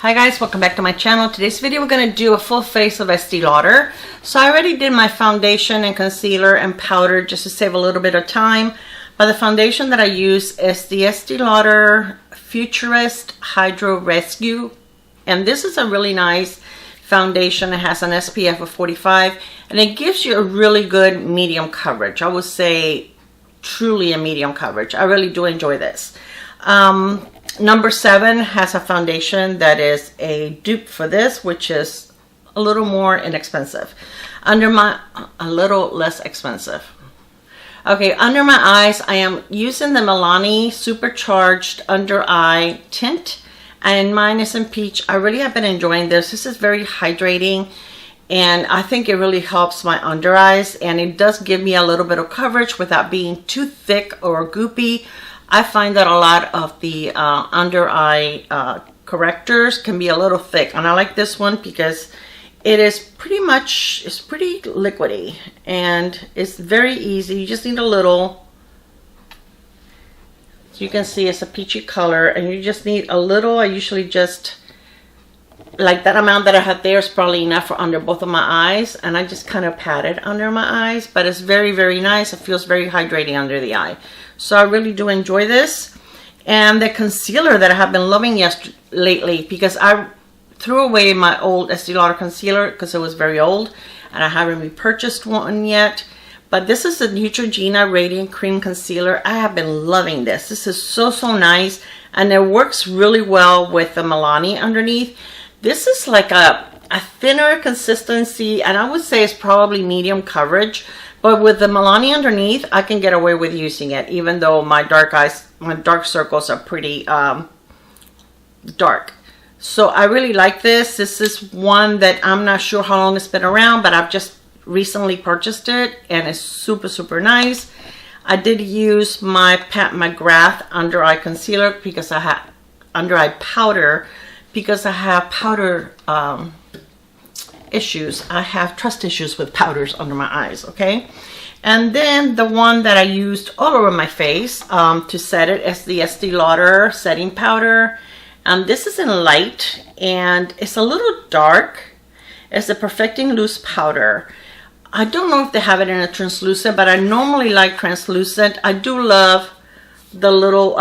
Hi guys, welcome back to my channel. Today's video we're going to do a full face of Estee Lauder. So I already did my foundation and concealer and powder just to save a little bit of time. But the foundation that I use is the Estee Lauder Futurist Hydro Rescue. And this is a really nice foundation. It has an SPF of 45 and it gives you a really good medium coverage. I would say truly a medium coverage. I really do enjoy this. Number 7 has a foundation that is a dupe for this, which is a little more inexpensive. A little less expensive. Okay, under my eyes, I am using the Milani Supercharged Under Eye Tint. And mine is in peach. I really have been enjoying this. This is very hydrating. And I think it really helps my under eyes. And it does give me a little bit of coverage without being too thick or goopy. I find that a lot of the under eye correctors can be a little thick, and I like this one because it is pretty liquidy and it's very easy. You just need a little. So you can see it's a peachy color and you just need a little. I usually just, like that amount that I have there is probably enough for under both of my eyes, and I just kind of pat it under my eyes, but it's very, very nice. It feels very hydrating under the eye. So I really do enjoy this. And the concealer that I have been loving lately, because I threw away my old Estee Lauder concealer because it was very old and I haven't repurchased one yet. But this is the Neutrogena Radiant Cream Concealer. I have been loving this. This is so nice, and it works really well with the Milani underneath. This is like a thinner consistency, and I would say it's probably medium coverage. But with the Milani underneath, I can get away with using it, even though my dark circles are pretty dark. So I really like this. This is one that I'm not sure how long it's been around, but I've just recently purchased it, and it's super nice. I did use my Pat McGrath under eye concealer because I have under eye powder, because I have powder issues. I have trust issues with powders under my eyes, okay? And then the one that I used all over my face to set it is the Estee Lauder setting powder. And this is in light and it's a little dark. It's the Perfecting Loose powder. I don't know if they have it in a translucent, but I normally like translucent. I do love the little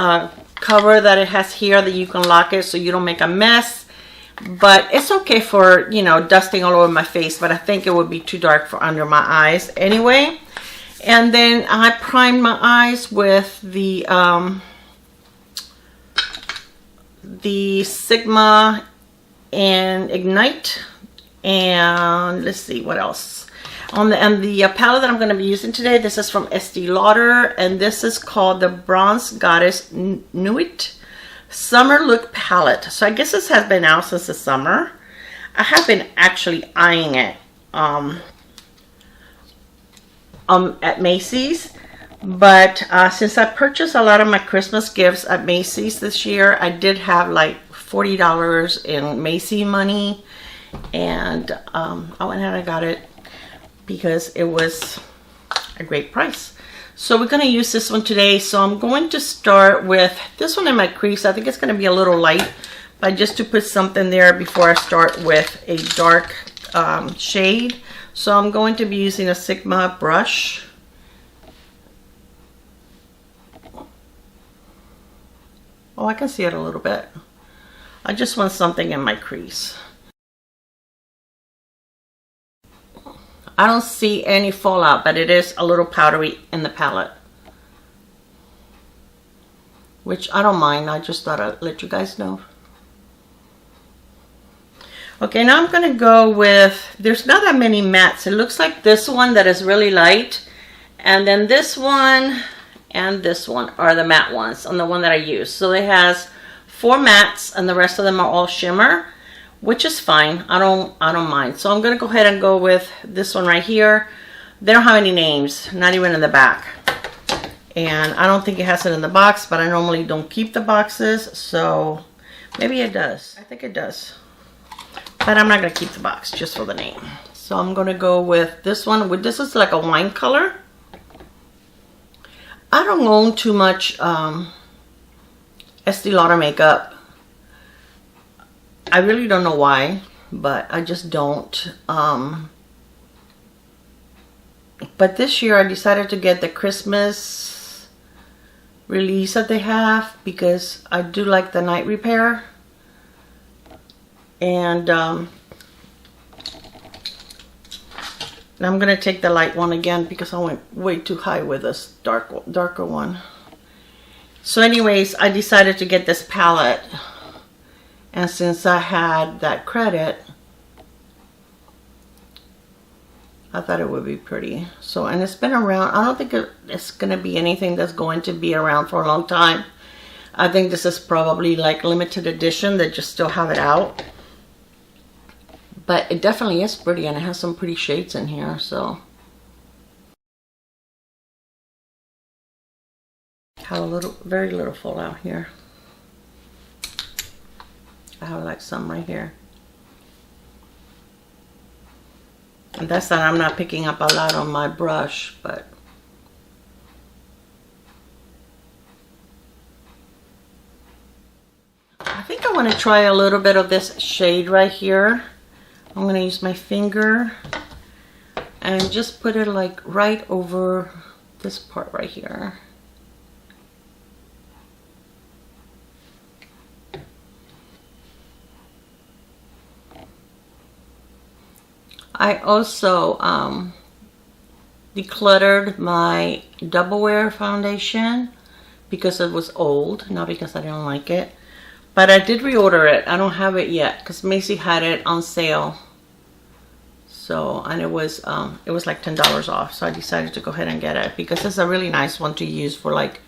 cover that it has here that you can lock it so you don't make a mess. But it's okay for, you know, dusting all over my face, but I think it would be too dark for under my eyes anyway. And then I primed my eyes with the Sigma and Ignite. And let's see what else. On the palette that I'm going to be using today, this is from Estee Lauder, and this is called the Bronze Goddess Nude Summer Look Palette. So I guess this has been out since the summer. I have been actually eyeing it at Macy's, but since I purchased a lot of my Christmas gifts at Macy's this year, I did have like $40 in Macy's money, and I went ahead and I got it because it was a great price. So we're going to use this one today. So I'm going to start with this one in my crease. I think it's going to be a little light, but just to put something there before I start with a dark shade. So I'm going to be using a Sigma brush. Oh, I can see it a little bit. I just want something in my crease. I don't see any fallout, but it is a little powdery in the palette, which I don't mind. I just thought I'd let you guys know. Okay, now I'm going to go with, there's not that many mattes. It looks like this one that is really light, and then this one and this one are the matte ones on the one that I use. So it has 4 mattes and the rest of them are all shimmer, which is fine. I don't mind. So I'm going to go ahead and go with this one right here. They don't have any names, not even in the back. And I don't think it has it in the box, but I normally don't keep the boxes, so maybe it does. I think it does. But I'm not going to keep the box just for the name. So I'm going to go with this one. This is like a wine color. I don't own too much Estee Lauder makeup. I really don't know why, but I just don't. But this year I decided to get the Christmas release that they have because I do like the night repair. And I'm gonna take the light one again because I went way too high with this darker one. So anyways, I decided to get this palette, and since I had that credit, I thought it would be pretty. So, and it's been around. I don't think it's gonna be anything that's going to be around for a long time. I think this is probably like limited edition. They just still have it out. But it definitely is pretty, and it has some pretty shades in here, so. Have a little, very little fallout here. I have like some right here. And that's that I'm not picking up a lot on my brush, but. I think I want to try a little bit of this shade right here. I'm going to use my finger and just put it like right over this part right here. I also decluttered my Double Wear foundation because it was old, not because I didn't like it. But I did reorder it. I don't have it yet because Macy had it on sale. So, and it was like $10 off. So I decided to go ahead and get it because it's a really nice one to use for like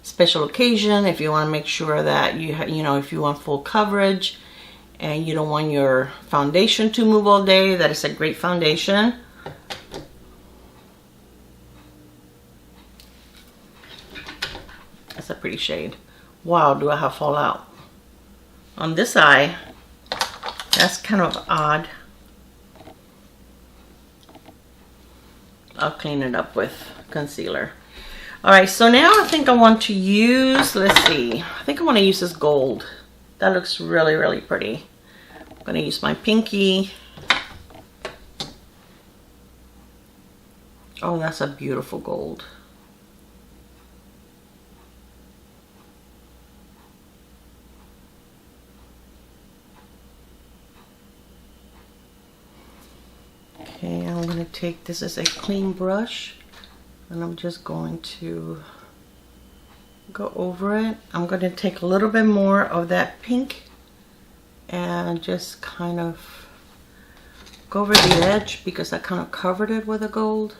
special occasion. If you want to make sure that you know, if you want full coverage and you don't want your foundation to move all day, that is a great foundation. That's a pretty shade. Wow, do I have fallout on this eye? That's kind of odd. I'll clean it up with concealer. All right, so now I think I want to use, let's see, I think I want to use this gold. That looks really, really pretty. I'm going to use my pinky. Oh, that's a beautiful gold. Okay, I'm going to take, this is a clean brush, and I'm just going to go over it. I'm going to take a little bit more of that pink and just kind of go over the edge because I kind of covered it with the gold.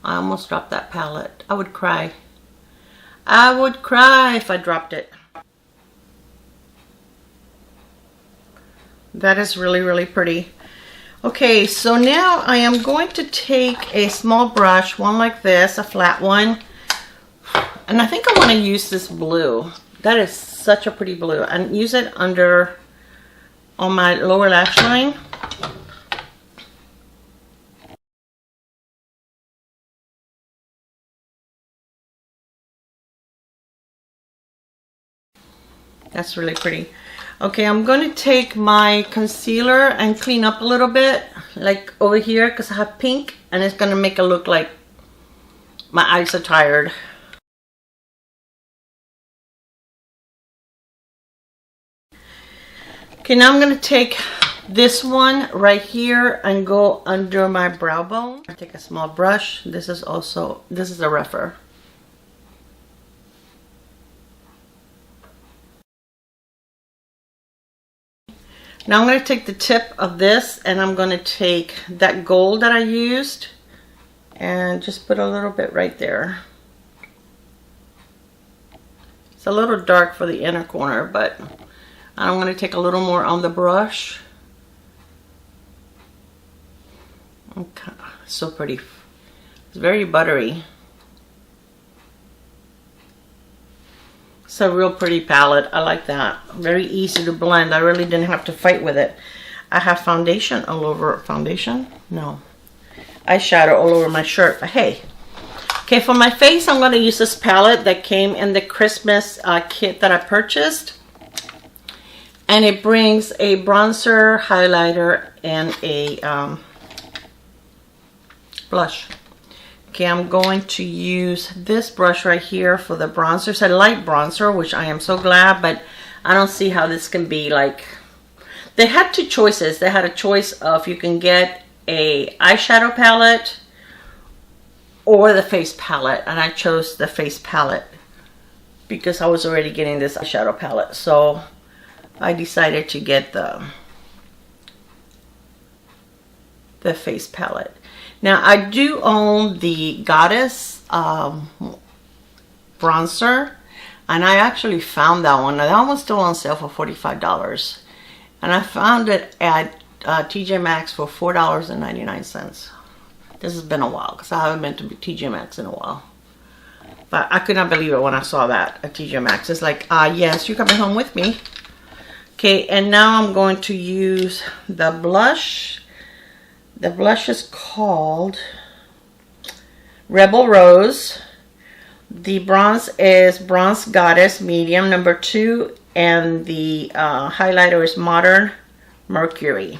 I almost dropped that palette. I would cry. I would cry if I dropped it. That is really, really pretty. Okay, so now I am going to take a small brush, one like this, a flat one. And I think I want to use this blue. That is such a pretty blue. And use it under, on my lower lash line. That's really pretty. Okay, I'm going to take my concealer and clean up a little bit, like over here, because I have pink, and it's going to make it look like my eyes are tired. Okay, now I'm going to take this one right here and go under my brow bone. I take a small brush. This is a rougher. Now I'm going to take the tip of this and I'm going to take that gold that I used and just put a little bit right there. It's a little dark for the inner corner, but I'm going to take a little more on the brush. Okay, so pretty. It's very buttery. It's a real pretty palette. I like that. Very easy to blend. I really didn't have to fight with it. I have foundation all over. Foundation? No. Eyeshadow all over my shirt. But hey. Okay, for my face, I'm going to use this palette that came in the Christmas kit that I purchased. And it brings a bronzer, highlighter, and a blush. Okay, I'm going to use this brush right here for the bronzer. It's a light bronzer, which I am so glad, but I don't see how this can be like... They had two choices. They had a choice of you can get a eyeshadow palette or the face palette, and I chose the face palette because I was already getting this eyeshadow palette. So I decided to get the face palette. Now I do own the Goddess bronzer, and I actually found that one. Now, that one's still on sale for $45, and I found it at TJ Maxx for $4.99. This has been a while because I haven't been to TJ Maxx in a while. But I could not believe it when I saw that at TJ Maxx. It's like, yes, you're coming home with me. Okay, and now I'm going to use the blush. The blush is called Rebel Rose. The bronze is Bronze Goddess Medium number 2. And the highlighter is Modern Mercury.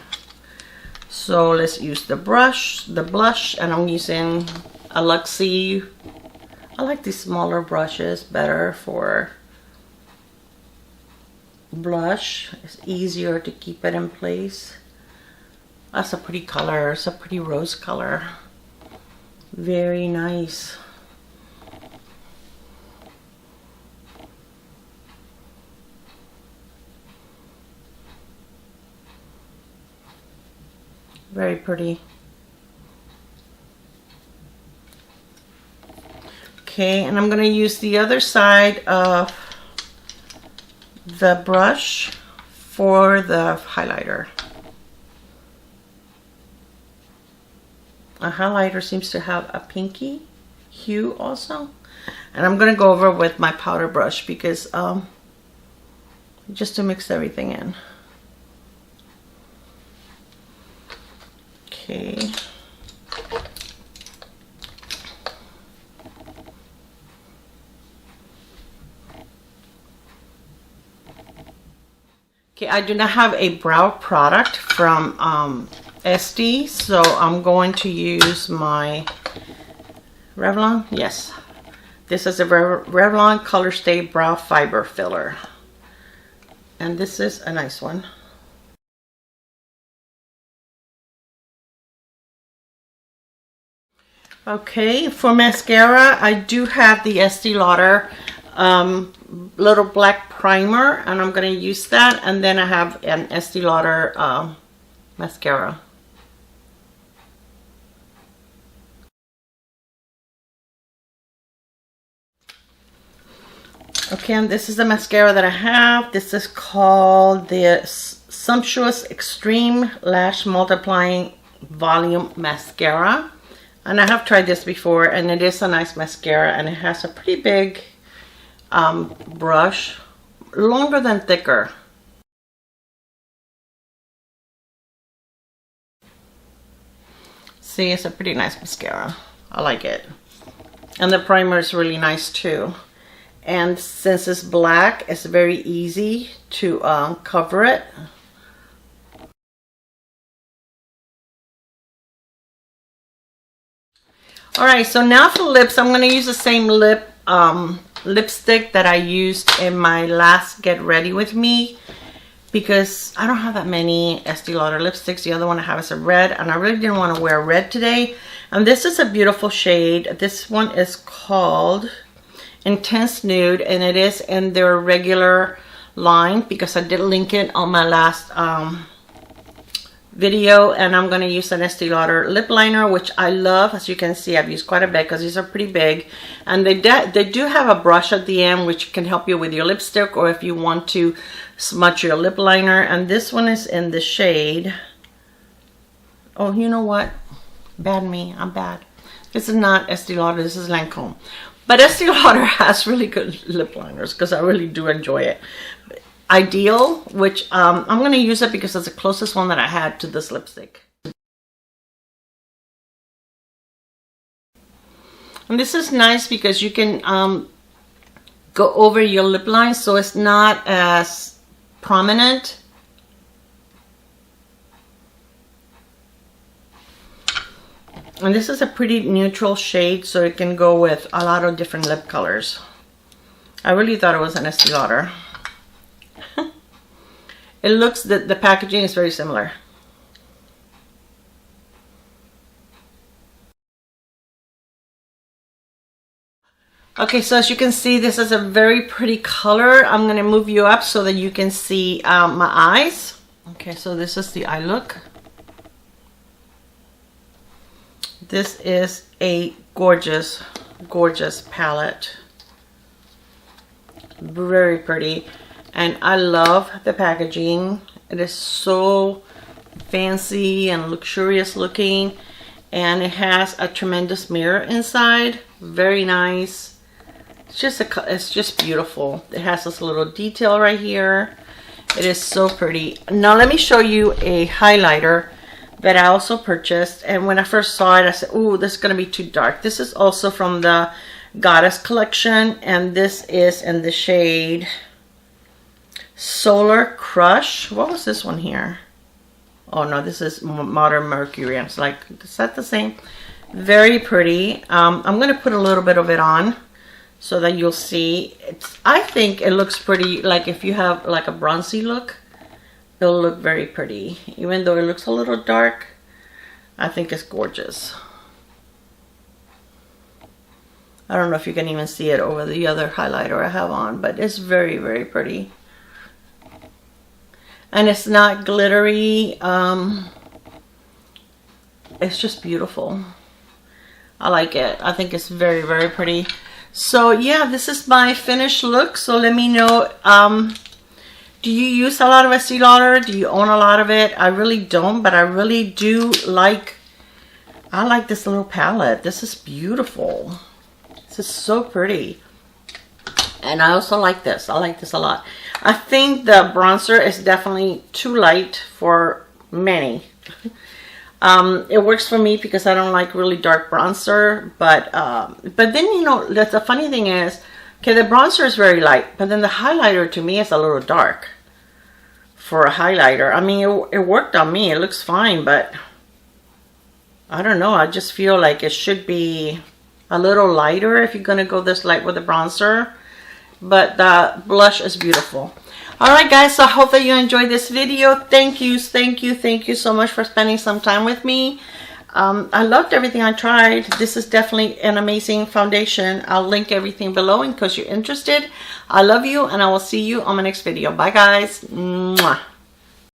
So let's use the blush, and I'm using a Luxie. I like these smaller brushes better for blush. It's easier to keep it in place. That's a pretty color. It's a pretty rose color. Very nice. Very pretty. Okay, and I'm going to use the other side of the brush for the highlighter. A highlighter seems to have a pinky hue also. And I'm going to go over with my powder brush because just to mix everything in. Okay. Okay, I do not have a brow product from Estee, so I'm going to use my Revlon. Yes, this is a Revlon ColorStay Brow Fiber Filler, and this is a nice one. Okay, for mascara, I do have the Estee Lauder little black primer, and I'm going to use that, and then I have an Estee Lauder mascara. Okay, and this is the mascara that I have. This is called the Sumptuous Extreme Lash Multiplying Volume Mascara. And I have tried this before, and it is a nice mascara, and it has a pretty big brush, longer than thicker. See, it's a pretty nice mascara. I like it. And the primer is really nice too. And since it's black, it's very easy to cover it. Alright, so now for lips, I'm going to use the same lipstick that I used in my last Get Ready With Me, because I don't have that many Estee Lauder lipsticks. The other one I have is a red, and I really didn't want to wear red today. And this is a beautiful shade. This one is called Intense Nude, and it is in their regular line because I did link it on my last video. And I'm going to use an Estee Lauder lip liner, which I love. As you can see, I've used quite a bit because these are pretty big, and they do have a brush at the end which can help you with your lipstick, or if you want to smudge your lip liner. And this one is in the shade, oh, you know what, bad me, I'm bad. This is not Estee Lauder, this is Lancome. But Estee Lauder has really good lip liners because I really do enjoy it. Idel, which I'm going to use it because it's the closest one that I had to this lipstick. And this is nice because you can go over your lip line, so it's not as prominent. And this is a pretty neutral shade, so it can go with a lot of different lip colors. I really thought it was an Estee Lauder. It looks, the packaging is very similar. Okay, so as you can see, this is a very pretty color. I'm going to move you up so that you can see my eyes. Okay, so this is the eye look. This is a gorgeous, gorgeous palette. Very pretty. And I love the packaging. It is so fancy and luxurious looking. And it has a tremendous mirror inside. Very nice. It's just beautiful. It has this little detail right here. It is so pretty. Now let me show you a highlighter that I also purchased, and when I first saw it I said, "Ooh, this is gonna be too dark." This is also from the Goddess collection, and this is in the shade Solar Crush. What was this one here? Oh no, this is Modern Mercury. I was like, is that the same? Very pretty. I'm gonna put a little bit of it on so that you'll see. I think it looks pretty, like if you have like a bronzy look, it'll look very pretty. Even though it looks a little dark, I think it's gorgeous. I don't know if you can even see it over the other highlighter I have on, but it's very, very pretty. And it's not glittery. It's just beautiful. I like it. I think it's very, very pretty. So yeah, this is my finished look. So let me know, do you use a lot of Estee Lauder? Do you own a lot of it? I really don't, but I really do like, I like this little palette. This is beautiful. This is so pretty. And I also like this. I like this a lot. I think the bronzer is definitely too light for many. It works for me because I don't like really dark bronzer. But then, you know, the funny thing is, okay, the bronzer is very light, but then the highlighter to me is a little dark for a highlighter. I mean, it worked on me. It looks fine, but I don't know. I just feel like it should be a little lighter if you're going to go this light with the bronzer. But the blush is beautiful. Alright guys, so I hope that you enjoyed this video. Thank you so much for spending some time with me. I loved everything I tried. This is definitely an amazing foundation. I'll link everything below in case you're interested. I love you, and I will see you on my next video. Bye guys. Mwah.